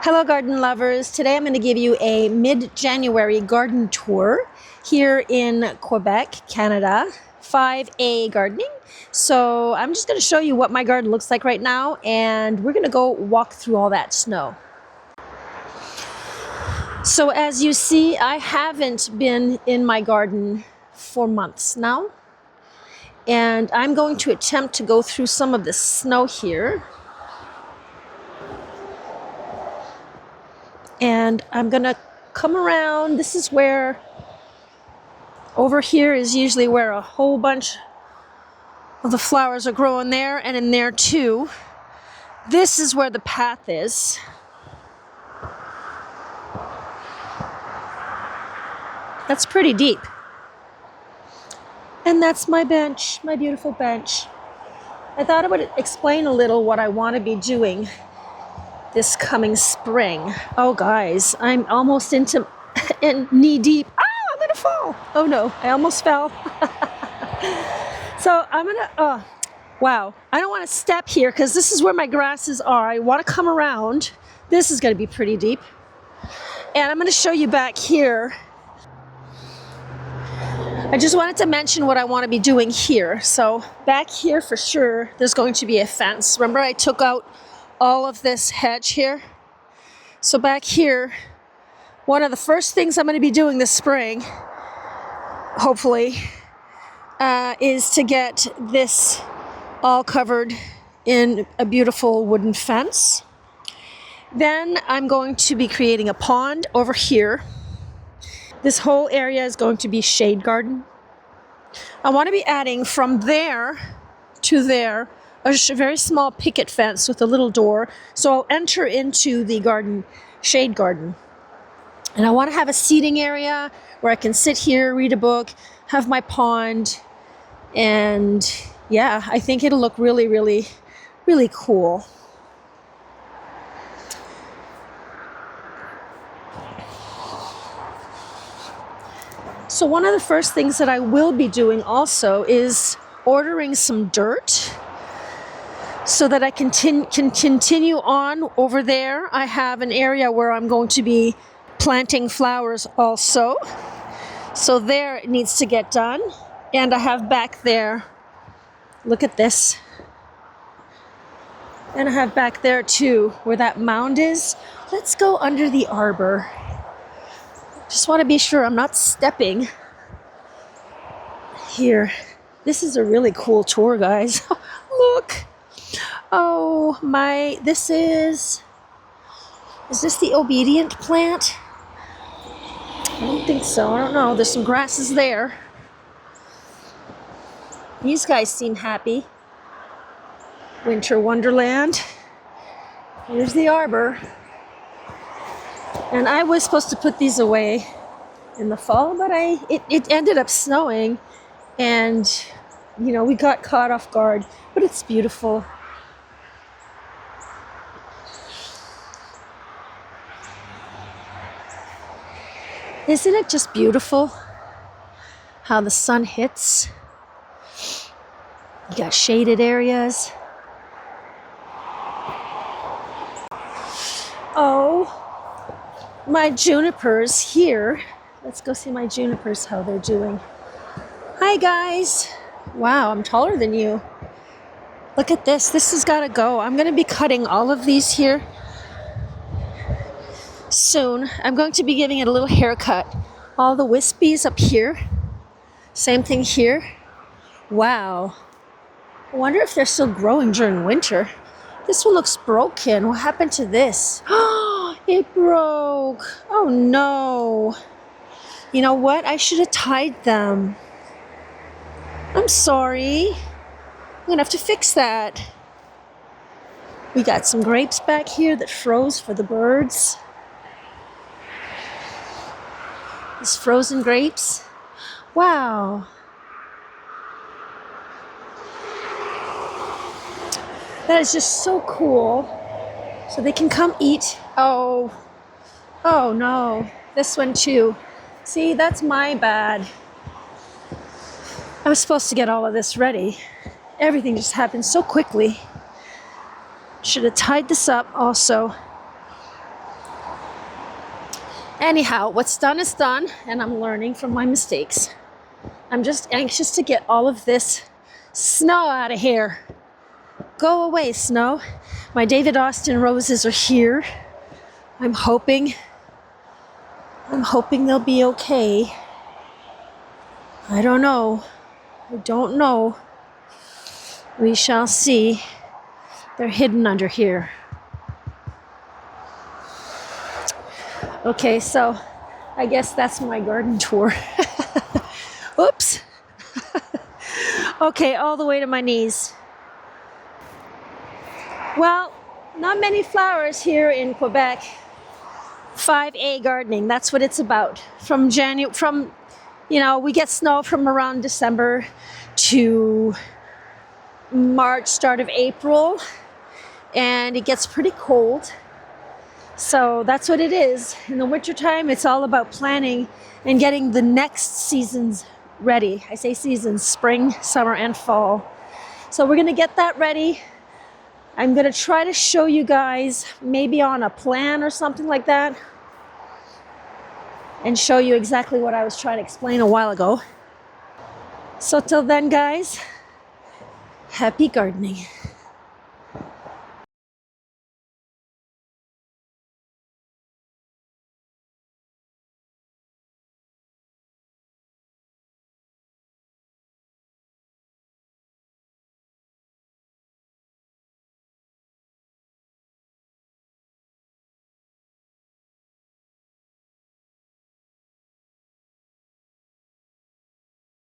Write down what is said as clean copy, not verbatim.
Hello garden lovers, today I'm going to give you a mid-January garden tour here in Quebec, Canada, 5A gardening. So I'm just going to show you what my garden looks like right now, and we're going to go walk through all that snow. So as you see, I haven't been in my garden for months now, and I'm going to attempt to go through some of the snow here. And I'm gonna come around. This is where, over here is usually where a whole bunch of the flowers are growing there, and in there too. This is where the path is. That's pretty deep. And that's my bench, my beautiful bench. I thought I would explain a little what I want to be doing this coming spring. Oh guys, I'm almost into knee deep. I'm gonna fall. Oh no, I almost fell. So I'm gonna, wow. I don't want to step here because this is where my grasses are. I want to come around. This is gonna be pretty deep. And I'm gonna show you back here. I just wanted to mention what I want to be doing here. So back here for sure, there's going to be a fence. Remember I took out all of this hedge here? So back here, one of the first things I'm going to be doing this spring, hopefully, is to get this all covered in a beautiful wooden fence. Then I'm going to be creating a pond over here. This whole area is going to be shade garden. I want to be adding from there to there a very small picket fence with a little door, so I'll enter into the garden, shade garden. And I want to have a seating area where I can sit here, read a book, have my pond, and yeah, I think it'll look really, really, really cool. So one of the first things that I will be doing also is ordering some dirt so that I can continue on over there. I have an area where I'm going to be planting flowers also. So there it needs to get done. And I have back there, look at this. And I have back there too, where that mound is. Let's go under the arbor. Just want to be sure I'm not stepping here. This is a really cool tour, guys. Look. Oh my, is this the obedient plant? I don't think so. I don't know. There's some grasses there. These guys seem happy. Winter Wonderland. Here's the arbor. And I was supposed to put these away in the fall, but it ended up snowing, and you know, we got caught off guard, but it's beautiful. Isn't it just beautiful how the sun hits? You got shaded areas. Oh, my junipers here. Let's go see my junipers, how they're doing. Hi guys. Wow, I'm taller than you. Look at this. This has got to go. I'm going to be cutting all of these here soon. I'm going to be giving it a little haircut. All the wispies up here. Same thing here. Wow. I wonder if they're still growing during winter. This one looks broken. What happened to this? Oh, it broke. Oh no. You know what? I should have tied them. I'm sorry. I'm gonna have to fix that. We got some grapes back here that froze for the birds. These frozen grapes. Wow. That is just so cool. So they can come eat. Oh no. This one too. See, that's my bad. I was supposed to get all of this ready. Everything just happened so quickly. Should have tied this up also. Anyhow, what's done is done, and I'm learning from my mistakes. I'm just anxious to get all of this snow out of here. Go away, snow. My David Austin roses are here. I'm hoping they'll be okay. I don't know. We shall see. They're hidden under here. Okay, so I guess that's my garden tour. Oops. Okay, all the way to my knees. Well, not many flowers here in Quebec. 5A gardening, that's what it's about. We get snow from around December to March, start of April, and it gets pretty cold. So that's what it is. In the wintertime, it's all about planning and getting the next seasons ready. I say seasons, spring, summer, and fall. So we're gonna get that ready. I'm gonna try to show you guys maybe on a plan or something like that and show you exactly what I was trying to explain a while ago. So till then, guys, happy gardening.